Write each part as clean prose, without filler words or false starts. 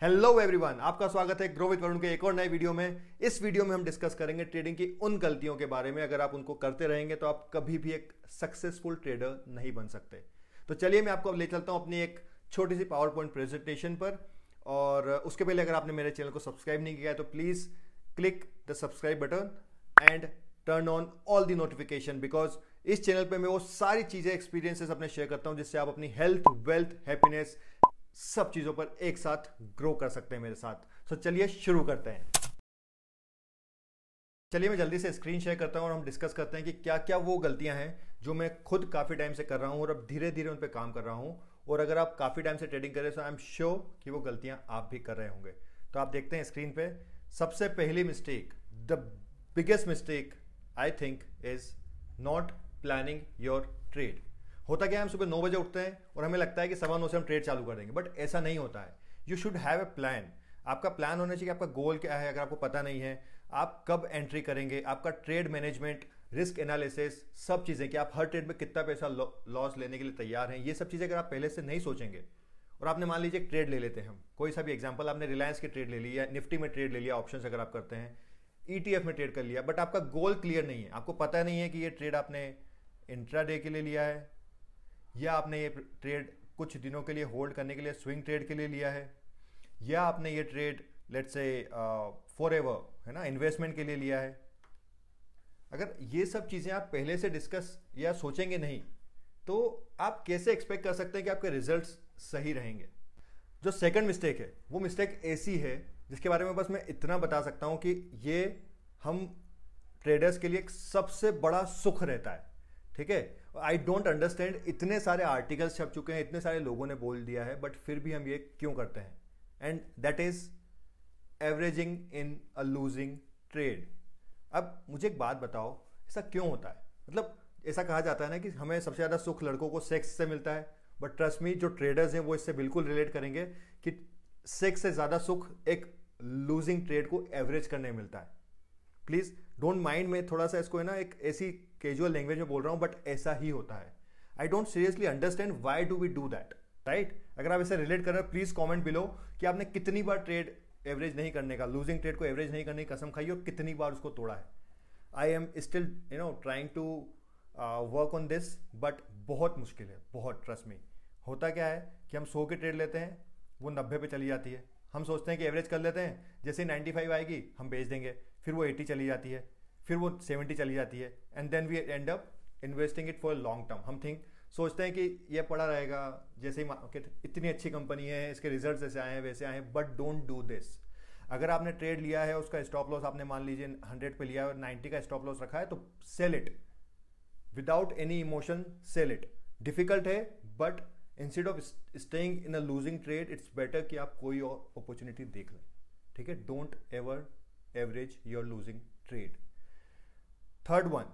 Hello everyone, आपका स्वागत है ग्रो विद वरुण के एक और नए वीडियो में। इस वीडियो में हम डिस्कस करेंगे ट्रेडिंग की उन गलतियों के बारे में। अगर आप उनको करते रहेंगे तो आप कभी भी एक सक्सेसफुल ट्रेडर नहीं बन सकते। तो चलिए मैं आपको अब ले चलता हूं अपनी एक छोटी सी पावर पॉइंट प्रेजेंटेशन पर। और उसके पहले अगर आपने मेरे चैनल को सब्सक्राइब नहीं किया है तो please click the subscribe button and turn on all the notification, because इस चैनल पे मैं वो सारी चीजें एक्सपीरियंसेस अपने शेयर करता हूं जिससे आप अपनी हेल्थ, वेल्थ, हैप्पीनेस सब चीजों पर एक साथ ग्रो कर सकते हैं मेरे साथ। तो चलिए शुरू करते हैं। चलिए मैं जल्दी से स्क्रीन शेयर करता हूं और हम डिस्कस करते हैं कि क्या क्या वो गलतियां हैं जो मैं खुद काफी टाइम से कर रहा हूं और अब धीरे धीरे उन पर काम कर रहा हूं। और अगर आप काफी टाइम से ट्रेडिंग कर रहे हैं तो आई एम श्योर कि वो गलतियां आप भी कर रहे होंगे। तो आप देखते हैं स्क्रीन पे, सबसे पहली mistake, the biggest mistake I think is not planning your trade. होता क्या है, हम सुबह 9 बजे उठते हैं और हमें लगता है कि 9:15 से हम ट्रेड चालू कर देंगे, बट ऐसा नहीं होता है। You should have a plan. आपका प्लान होना चाहिए, आपका गोल क्या है। अगर आपको पता नहीं है आप कब एंट्री करेंगे, आपका ट्रेड मैनेजमेंट, रिस्क एनालिसिस, सब चीज़ें कि आप हर ट्रेड में कितना पैसा लॉस लेने के लिए तैयार हैं, ये सब चीज़ें अगर आप पहले से नहीं सोचेंगे और आपने मान लीजिए ट्रेड ले लेते हैं, हम कोई सा भी एग्जाम्पल, आपने रिलायंस की ट्रेड ले ली या निफ्टी में ट्रेड ले लिया, ऑप्शन अगर आप करते हैं, ETF में ट्रेड कर लिया, बट आपका गोल क्लियर नहीं है, आपको पता नहीं है कि ये ट्रेड आपने इंट्राडे के लिए लिया है या आपने ये ट्रेड कुछ दिनों के लिए होल्ड करने के लिए स्विंग ट्रेड के लिए लिया है, या आपने ये ट्रेड लेट्स से फॉरएवर है ना इन्वेस्टमेंट के लिए लिया है। अगर ये सब चीज़ें आप पहले से डिस्कस या सोचेंगे नहीं तो आप कैसे एक्सपेक्ट कर सकते हैं कि आपके रिजल्ट्स सही रहेंगे। जो सेकंड मिस्टेक है वो मिस्टेक ऐसी है जिसके बारे में बस मैं इतना बता सकता हूं कि ये हम ट्रेडर्स के लिए एक सबसे बड़ा सुख रहता है। ठीक है, आई डोंट अंडरस्टैंड, इतने सारे आर्टिकल्स छप चुके हैं, इतने सारे लोगों ने बोल दिया है, बट फिर भी हम ये क्यों करते हैं, and that is averaging in a losing trade. अब मुझे एक बात बताओ, ऐसा क्यों होता है? मतलब ऐसा कहा जाता है ना कि हमें सबसे ज्यादा सुख लड़कों को सेक्स से मिलता है, बट ट्रस्ट मी, जो ट्रेडर्स हैं वो इससे बिल्कुल रिलेट करेंगे कि सेक्स से ज्यादा सुख एक लूजिंग ट्रेड को एवरेज करने में मिलता है। प्लीज डोंट माइंड, में थोड़ा सा इसको है ना एक ऐसी कैजुअल लैंग्वेज में बोल रहा हूं, बट ऐसा ही होता है। I don't seriously understand why do we do that, right? अगर आप इसे रिलेट कर रहे हैं प्लीज कमेंट बिलो कि आपने कितनी बार ट्रेड एवरेज नहीं करने का, लूजिंग ट्रेड को एवरेज नहीं करने की कसम खाई और कितनी बार उसको तोड़ा है। I am still trying to work on this, but बहुत मुश्किल है, बहुत, ट्रस्ट मी। होता क्या है कि हम 100 की ट्रेड लेते हैं, वो 90 पे चली जाती है, हम सोचते हैं कि एवरेज कर लेते हैं, जैसे 95 आएगी हम बेच देंगे, फिर वो 80 चली जाती है, फिर वो 70 चली जाती है, and then we end up investing it for long term. हम सोचते हैं कि ये पड़ा रहेगा, जैसे ही मार्केट, इतनी अच्छी कंपनी है, इसके रिजल्ट्स ऐसे आए हैं वैसे आए हैं, बट डोंट डू दिस। अगर आपने ट्रेड लिया है, उसका स्टॉप लॉस आपने मान लीजिए 100 पे लिया है और 90 का स्टॉप लॉस रखा है, तो sell it without any emotion, sell it. Difficult है, but instead of staying in a losing trade, it's better कि आप कोई और अपॉर्चुनिटी देख लें। ठीक है, don't ever average your losing trade. Third one,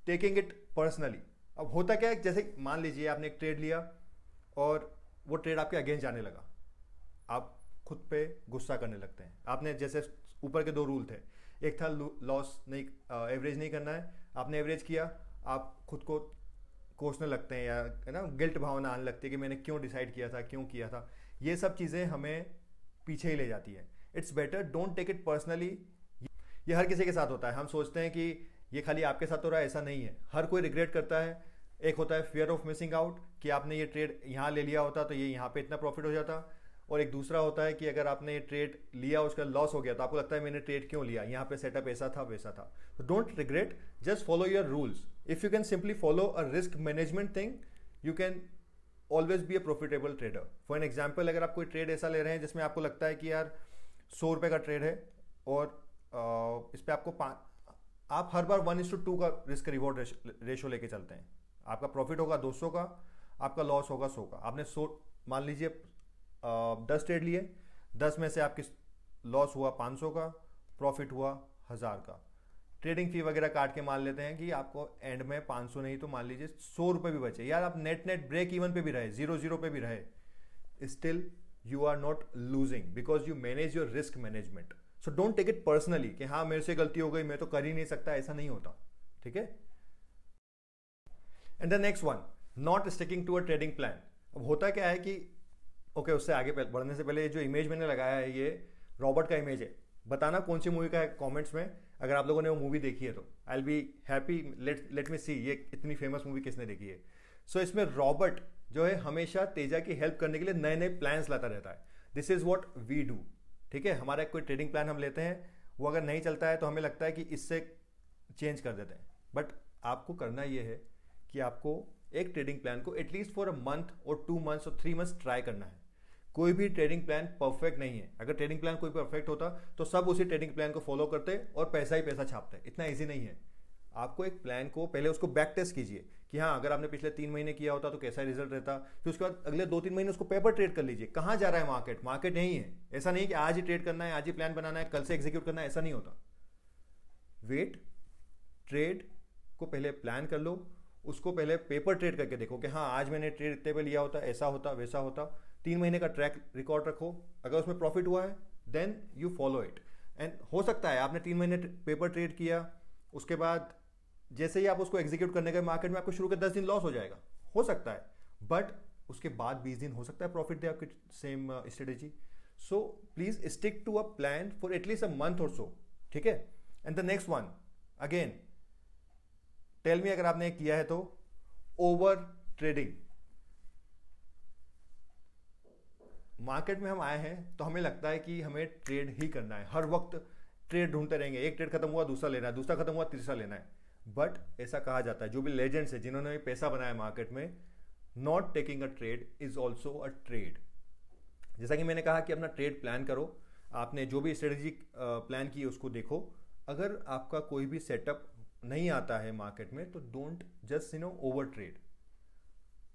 taking it personally. अब होता क्या है, जैसे मान लीजिए आपने एक ट्रेड लिया और वो ट्रेड आपके अगेंस्ट जाने लगा, आप खुद पे गुस्सा करने लगते हैं। आपने जैसे ऊपर के 2 रूल थे, एक था लॉस नहीं, एवरेज नहीं करना है, आपने एवरेज किया, आप खुद को कोसने लगते हैं या है ना गिल्ट भावना आने लगती है कि मैंने क्यों डिसाइड किया था, क्यों किया था। ये सब चीज़ें हमें पीछे ही ले जाती है। It's better don't take it personally. ये हर किसी के साथ होता है। हम सोचते हैं कि ये खाली आपके साथ हो रहा है, ऐसा नहीं है, हर कोई रिग्रेट करता है। एक होता है फियर ऑफ मिसिंग आउट, कि आपने ये ट्रेड यहाँ ले लिया होता तो ये यहाँ पे इतना प्रॉफिट हो जाता, और एक दूसरा होता है कि अगर आपने ये ट्रेड लिया, उसका लॉस हो गया, तो आपको लगता है मैंने ट्रेड क्यों लिया, यहाँ पे सेटअप ऐसा था वैसा था। तो don't regret, just follow your rules. If you can simply follow a risk management thing, you can always be a profitable trader. For an example, अगर आप कोई ट्रेड ऐसा ले रहे हैं जिसमें आपको लगता है कि यार 100 रुपये का ट्रेड है और इस पर आपको आप हर बार 1:2 का रिस्क रिवॉर्ड रेशो लेके चलते हैं, आपका प्रॉफिट होगा 200 का, आपका लॉस होगा 100 का। आपने 100 मान लीजिए 10 ट्रेड लिए, 10 में से आपकी लॉस हुआ 500 का, प्रॉफिट हुआ 1000 का। ट्रेडिंग फी वगैरह काट के मान लेते हैं कि आपको एंड में 500 नहीं तो मान लीजिए 100 रुपये भी बचे, यार आप नेट ब्रेक इवन पे भी रहे, 0 पे भी रहे, still you are not losing because you manage your risk management. So don't take it personally कि हाँ मेरे से गलती हो गई, मैं तो कर ही नहीं सकता, ऐसा नहीं होता। ठीक है, and the next one, not sticking to a trading plan. अब होता क्या है कि ओके, उससे आगे बढ़ने से पहले ये जो इमेज मैंने लगाया है ये रॉबर्ट का इमेज है। बताना कौन सी मूवी का है कमेंट्स में, अगर आप लोगों ने वो मूवी देखी है तो I will be happy. Let me see ये इतनी फेमस मूवी किसने देखी है। सो इसमें रॉबर्ट जो है हमेशा तेजा की हेल्प करने के लिए नए नए प्लान्स लाता रहता है। This is what we do. ठीक है, हमारा कोई ट्रेडिंग प्लान हम लेते हैं, वो अगर नहीं चलता है तो हमें लगता है कि इससे चेंज कर देते हैं, बट आपको करना ये है कि आपको एक ट्रेडिंग प्लान को एटलीस्ट फॉर अ मंथ और 2 मंथ्स और 3 मंथ्स ट्राई करना है। कोई भी ट्रेडिंग प्लान परफेक्ट नहीं है। अगर ट्रेडिंग प्लान कोई परफेक्ट होता तो सब उसी ट्रेडिंग प्लान को फॉलो करते और पैसा ही पैसा छापते। इतना इजी नहीं है। आपको एक प्लान को पहले उसको बैक टेस्ट कीजिए कि हाँ, अगर आपने पिछले 3 महीने किया होता तो कैसा रिजल्ट रहता, फिर उसके बाद अगले 2-3 महीने उसको पेपर ट्रेड कर लीजिए। कहाँ जा रहा है मार्केट, मार्केट नहीं है। ऐसा नहीं कि आज ही ट्रेड करना है, आज ही प्लान बनाना है, कल से एग्जीक्यूट करना है, ऐसा नहीं होता। वेट, ट्रेड को पहले प्लान कर लो, उसको पहले पेपर ट्रेड करके देखो कि हाँ, आज मैंने ट्रेड इतने पे लिया होता, ऐसा होता, वैसा होता। 3 महीने का ट्रैक रिकॉर्ड रखो, अगर उसमें प्रॉफिट हुआ है then you follow it. And हो सकता है आपने 3 महीने पेपर ट्रेड किया, उसके बाद जैसे ही आप उसको एग्जीक्यूट करने गए मार्केट में आपको शुरू के 10 दिन लॉस हो जाएगा, हो सकता है, बट उसके बाद 20 दिन हो सकता है प्रॉफिट दे आपकी same strategy. So please stick to a plan for at least a month और सो। ठीक है, and the next one again tell me, अगर आपने किया है तो ओवर ट्रेडिंग। मार्केट में हम आए हैं तो हमें लगता है कि हमें ट्रेड ही करना है, हर वक्त ट्रेड ढूंढते रहेंगे। एक ट्रेड खत्म हुआ दूसरा लेना है, दूसरा खत्म हुआ तीसरा लेना है। बट ऐसा कहा जाता है, जो भी लेजेंड्स है जिन्होंने पैसा बनाया मार्केट में, not taking a trade is also a trade. जैसा कि मैंने कहा कि अपना ट्रेड प्लान करो, आपने जो भी स्ट्रेटेजिक प्लान की उसको देखो। अगर आपका कोई भी सेटअप नहीं आता है मार्केट में तो don't just over trade,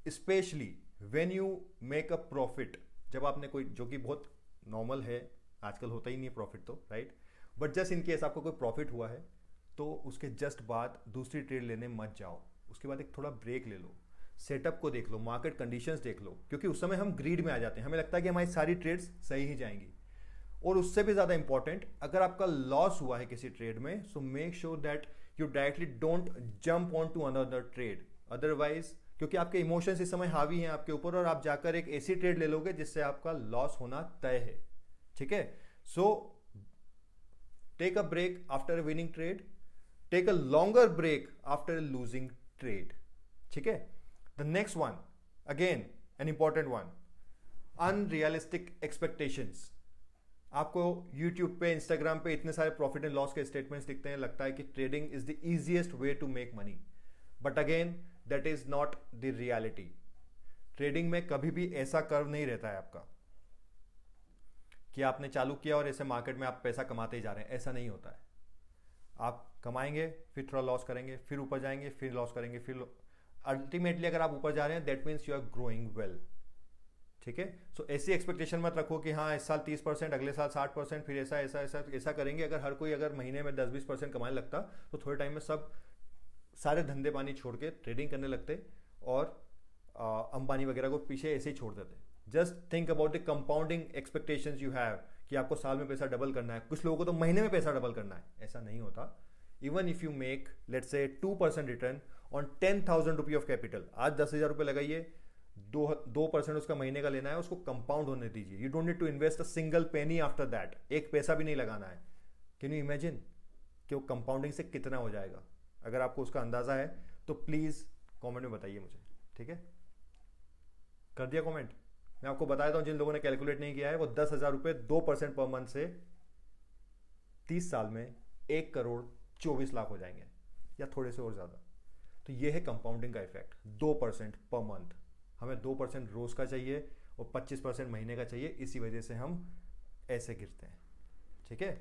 specially when you make a profit. जब आपने कोई, जो कि बहुत नॉर्मल है, आजकल होता ही नहीं है प्रॉफिट तो, right, but just in case आपको कोई प्रॉफिट हुआ है तो उसके जस्ट बाद दूसरी ट्रेड लेने मत जाओ। उसके बाद एक थोड़ा ब्रेक ले लो, सेटअप को देख लो, मार्केट कंडीशंस देख लो, क्योंकि उस समय हम ग्रीड में आ जाते हैं, हमें लगता है कि हमारी सारी ट्रेड्स सही ही जाएंगी। और उससे भी ज्यादा इंपॉर्टेंट, अगर आपका लॉस हुआ है किसी ट्रेड में, so make sure that you directly don't jump on to another trade. Otherwise, क्योंकि आपके इमोशंस इस समय हावी हैं आपके ऊपर, और आप जाकर एक ऐसी ट्रेड ले लोगे जिससे आपका लॉस होना तय है। ठीक है, so take a break after a winning trade, take a longer break after a losing trade. ठीक है, the next one again an important one, unrealistic expectations. आपको YouTube पे, Instagram पे इतने सारे प्रॉफिट एंड लॉस के स्टेटमेंट्स दिखते हैं, लगता है कि trading is the easiest way to make money, but again that is not the reality. Trading में कभी भी ऐसा कर्व नहीं रहता है आपका कि आपने चालू किया और ऐसे मार्केट में आप पैसा कमाते ही जा रहे हैं, ऐसा नहीं होता है। आप कमाएंगे, फिर थोड़ा लॉस करेंगे, फिर ऊपर जाएंगे, फिर लॉस करेंगे, फिर अल्टीमेटली अगर आप ऊपर जा रहे हैं that means you are growing well. ठीक है, सो ऐसी एक्सपेक्टेशन मत रखो कि हाँ इस साल 30%, अगले साल 60%, फिर ऐसा ऐसा ऐसा ऐसा करेंगे। अगर हर कोई अगर महीने में 10-20% कमाने लगता तो थोड़े टाइम में सब सारे धंधे पानी छोड़ के ट्रेडिंग करने लगते और अंबानी वगैरह को पीछे ऐसे ही छोड़ देते। Just think about the compounding expectations you have कि आपको साल में पैसा डबल करना है, कुछ लोगों को तो महीने में पैसा डबल करना है। ऐसा नहीं होता। Even if you make let's say 2% return on 10,000 rupee of capital, आज 10,000 रुपये लगाइए, 2% उसका महीने का लेना है, उसको कंपाउंड होने दीजिए। You don't need to invest a single penny after that, एक पैसा भी नहीं लगाना है। कैन यू इमेजिन कि वो कंपाउंडिंग से कितना हो जाएगा? अगर आपको उसका अंदाजा है तो प्लीज कमेंट में बताइए मुझे। ठीक है, कर दिया कमेंट? मैं आपको बता देता हूं, जिन लोगों ने कैलकुलेट नहीं किया है वो 10,000 रुपये 2% पर मंथ से 30 साल में 1,24,00,000 हो जाएंगे, या थोड़े से और ज्यादा। तो ये है कंपाउंडिंग का इफेक्ट, 2% पर मंथ। हमें 2% रोज का चाहिए और 25% महीने का चाहिए, इसी वजह से हम ऐसे गिरते हैं। ठीक है,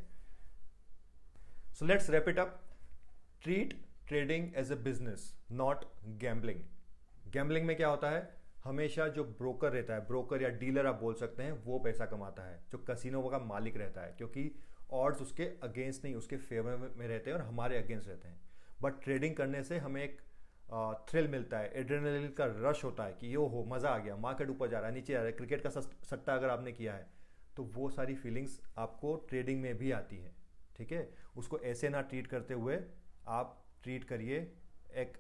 so let's wrap it up. Treat trading as a business, not gambling. Gambling में क्या होता है, हमेशा जो ब्रोकर रहता है, ब्रोकर या डीलर आप बोल सकते हैं, वो पैसा कमाता है, जो कैसीनो का मालिक रहता है, क्योंकि ऑड्स उसके अगेंस्ट नहीं, उसके फेवर में रहते हैं और हमारे अगेंस्ट रहते हैं। बट ट्रेडिंग करने से हमें एक थ्रिल मिलता है, एड्रेनलिन का रश होता है कि यो हो मजा आ गया, मार्केट ऊपर जा रहा है, नीचे जा रहा है। क्रिकेट का सट्टा अगर आपने किया है तो वो सारी फीलिंग्स आपको ट्रेडिंग में भी आती है। ठीक है, उसको ऐसे ना ट्रीट करते हुए आप ट्रीट करिए एक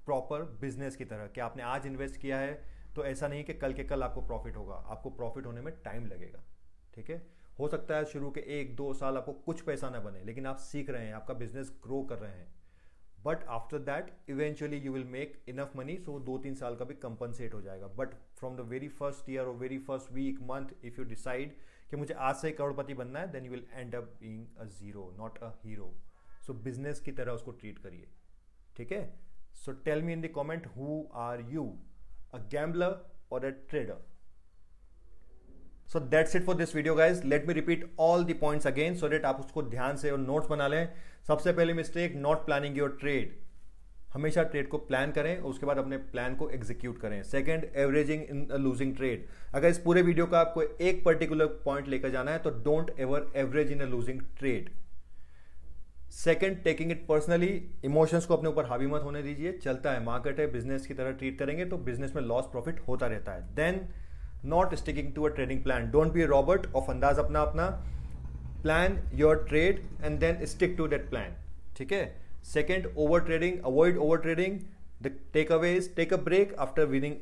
प्रॉपर बिजनेस की तरह कि आपने आज इन्वेस्ट किया है, तो ऐसा नहीं कि कल के कल आपको प्रॉफिट होगा, आपको प्रॉफिट होने में टाइम लगेगा। ठीक है, हो सकता है शुरू के 1-2 साल आपको कुछ पैसा ना बने, लेकिन आप सीख रहे हैं, आपका बिजनेस ग्रो कर रहे हैं, but after that eventually you will make enough money, so 2-3 साल का भी कंपनसेट हो जाएगा। But from the very first year और very first week month if you decide कि मुझे आज से करोड़पति बनना है, then you will end up being a zero, not a hero. So business की तरह उसको ट्रीट करिए। ठीक है, so tell me in the comment, who are you, a gambler और a trader? So that's it for this video guys. Let me repeat all the points again so that आप उसको ध्यान से और नोट्स बना लें। सबसे पहली mistake, not planning your trade. हमेशा ट्रेड को प्लान करें और उसके बाद अपने प्लान को एग्जीक्यूट करें। Second, averaging in a losing trade. अगर इस पूरे वीडियो का आपको एक पर्टिकुलर पॉइंट लेकर जाना है तो don't ever average in a losing trade. Second, taking it personally. Emotions को अपने ऊपर हावी मत होने दीजिए, चलता है, मार्केट है, बिजनेस की तरह ट्रीट करेंगे तो बिजनेस में लॉस प्रॉफिट होता रहता है। Then not sticking to a trading plan, don't be Robert of अंदाज अपना अपना, plan your trade and then stick to that plan. ठीक है। Second, over trading, avoid over trading. The takeaways, take a break after winning,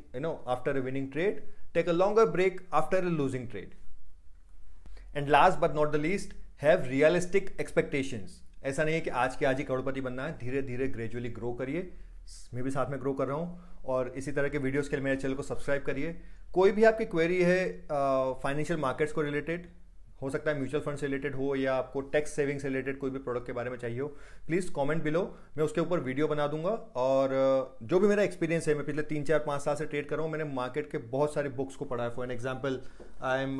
after a winning trade, take a longer break after a losing trade. And last but not the least, have realistic expectations. ऐसा नहीं है कि आज के आज ही करोड़पति बनना है, धीरे धीरे ग्रेजुअली ग्रो करिए। मैं भी साथ में ग्रो कर रहा हूँ, और इसी तरह के वीडियोस के लिए मेरे चैनल को सब्सक्राइब करिए। कोई भी आपकी क्वेरी है फाइनेंशियल मार्केट्स को रिलेटेड, हो सकता है म्यूचुअल फंड से रिलेटेड हो या आपको टैक्स सेविंग से रिलेटेड कोई भी प्रोडक्ट के बारे में चाहिए हो, प्लीज़ कमेंट बिलो, मैं उसके ऊपर वीडियो बना दूंगा। और जो भी मेरा एक्सपीरियंस है, मैं पिछले 3-4-5 साल से ट्रेड कर रहा हूँ, मैंने मार्केट के बहुत सारे बुक्स को पढ़ा है। For an example, I am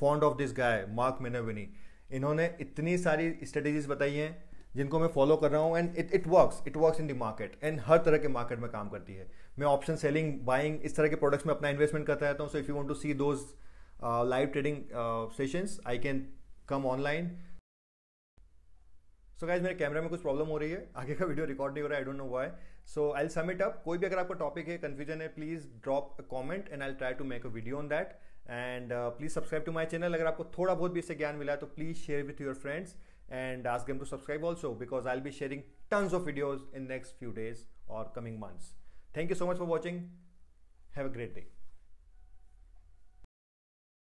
fond of this guy mark Minervini. इन्होंने इतनी सारी स्ट्रेटेजीज बताई हैं जिनको मैं फॉलो कर रहा हूँ, and it works in the market, and हर तरह के मार्केट में काम करती है। मैं ऑप्शन सेलिंग, बाइंग, इस तरह के प्रोडक्ट्स में अपना इन्वेस्टमेंट करता रहता हूँ। So if you want to see those live trading sessions, I can come online. So guys, मेरे कैमरा में कुछ प्रॉब्लम हो रही है, आगे का वीडियो रिकॉर्ड नहीं हो रहा है, I don't know why. So I will sum it up. कोई भी अगर आपका टॉपिक है, कंफ्यूजन है, please drop a comment and I will try to make a video on that. And please subscribe to my channel. अगर आपको थोड़ा बहुत भी इससे ज्ञान मिला है तो please share with your friends and ask them to subscribe also, because I'll be sharing tons of videos in next few days or coming months. Thank you so much for watching. Have a great day.